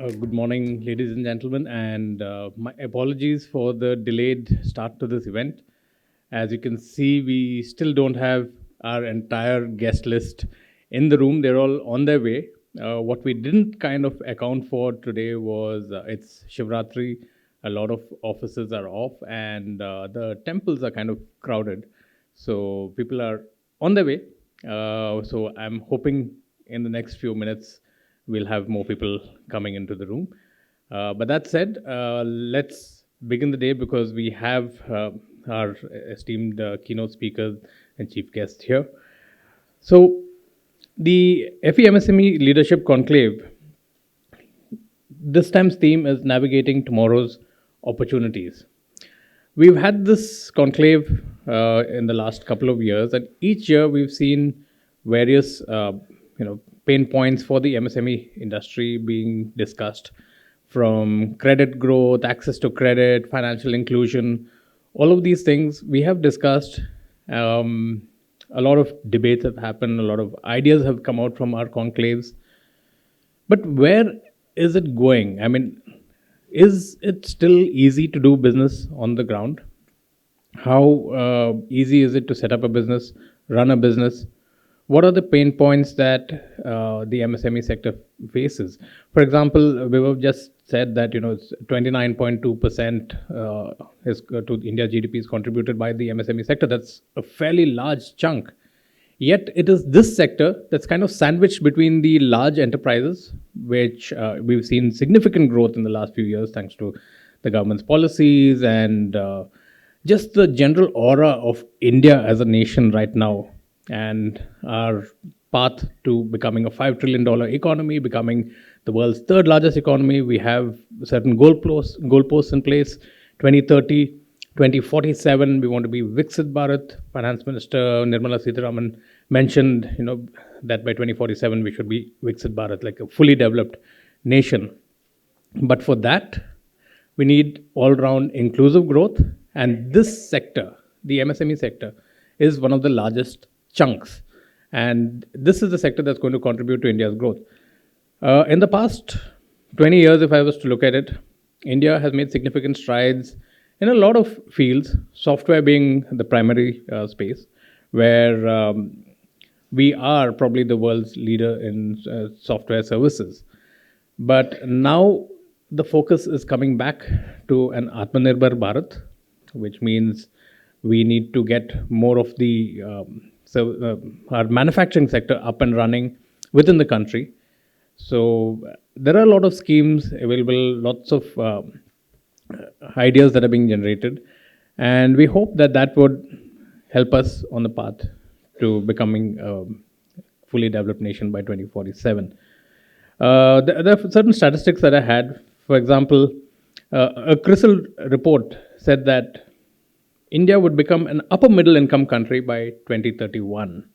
Good morning, ladies and gentlemen, and my apologies for the delayed start to this event. As you can see, we still don't have our entire guest list in the room. They're all on their way. What we didn't kind of account for today was it's Shivratri. A lot of offices are off, and the temples are kind of crowded. So people are on their way. So I'm hoping in the next few minutes we'll have more people coming into the room. But that said, let's begin the day because we have our esteemed keynote speakers and chief guest here. So, the FEMSME Leadership Conclave, this time's theme is navigating tomorrow's opportunities. We've had this conclave in the last couple of years, and each year we've seen various, pain points for the MSME industry being discussed, from credit growth, access to credit, financial inclusion, all of these things we have discussed. A lot of debates have happened, a lot of ideas have come out from our conclaves. But where is it going? I mean, is it still easy to do business on the ground? How easy is it to set up a business, run a business? What are the pain points that the MSME sector faces? For example, Vibhav just said that it's 29.2% is to India GDP is contributed by the MSME sector. That's a fairly large chunk. Yet it is this sector that's kind of sandwiched between the large enterprises, which we've seen significant growth in the last few years thanks to the government's policies and just the general aura of India as a nation right now, and our path to becoming a $5 trillion economy, becoming the world's third largest economy. We have certain goalposts in place. 2030, 2047, we want to be Viksit Bharat. Finance Minister Nirmala Sitharaman mentioned, that by 2047 we should be Viksit Bharat, like a fully developed nation. But for that, we need all-round inclusive growth, and this sector, the MSME sector, is one of the largest chunks. And this is the sector that's going to contribute to India's growth. In the past 20 years, if I was to look at it, India has made significant strides in a lot of fields, software being the primary space, where we are probably the world's leader in software services. But now the focus is coming back to an Atmanirbhar Bharat, which means we need to get more of the our manufacturing sector up and running within the country. So there are a lot of schemes available, lots of ideas that are being generated, and we hope that that would help us on the path to becoming a fully developed nation by 2047. There are certain statistics that I had. For example, a CRISIL report said that India would become an upper middle income country by 2031.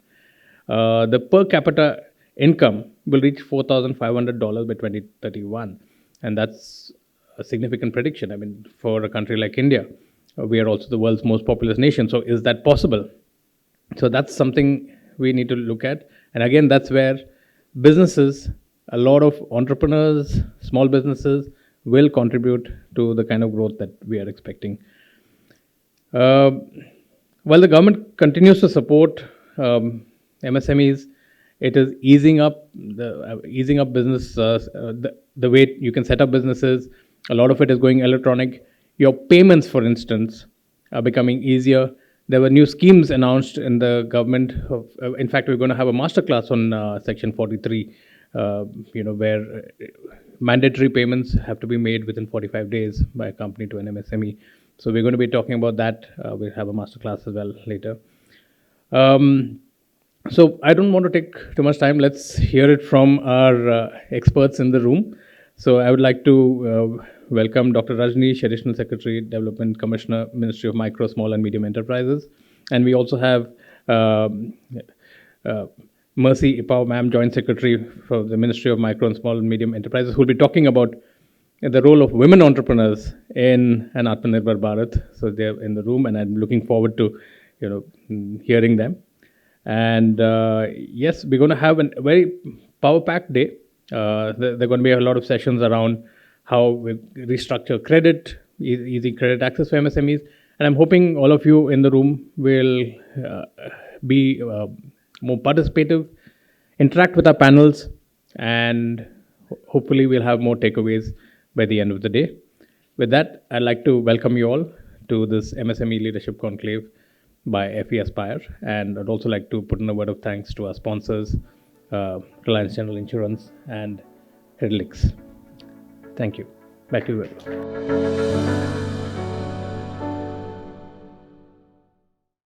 The per capita income will reach $4,500 by 2031. And that's a significant prediction. I mean, for a country like India, we are also the world's most populous nation. So is that possible? So that's something we need to look at. And again, that's where businesses, a lot of entrepreneurs, small businesses will contribute to the kind of growth that we are expecting. While the government continues to support MSMEs, it is easing up business, the way you can set up businesses. A lot of it is going electronic. Your payments, for instance, are becoming easier. There were new schemes announced in the government. In fact, we're going to have a masterclass on Section 43, where mandatory payments have to be made within 45 days by a company to an MSME. So we're going to be talking about that. We'll have a masterclass as well later. So I don't want to take too much time. Let's hear it from our experts in the room. So I would like to welcome Dr. Rajneesh, Additional Secretary, Development Commissioner, Ministry of Micro, Small and Medium Enterprises. And we also have Mercy Ipao, Ma'am, Joint Secretary for the Ministry of Micro and Small and Medium Enterprises, who will be talking about the role of women entrepreneurs in an Atmanirbhar Bharat. So they're in the room, and I'm looking forward to, hearing them. And yes, we're going to have a very power-packed day. There are going to be a lot of sessions around how we restructure credit, easy credit access for MSMEs. And I'm hoping all of you in the room will be more participative, interact with our panels, and hopefully we'll have more takeaways by the end of the day. With that, I'd like to welcome you all to this MSME Leadership Conclave by FE Aspire. And I'd also like to put in a word of thanks to our sponsors, Reliance General Insurance and Hedlix. Thank you. Back to you.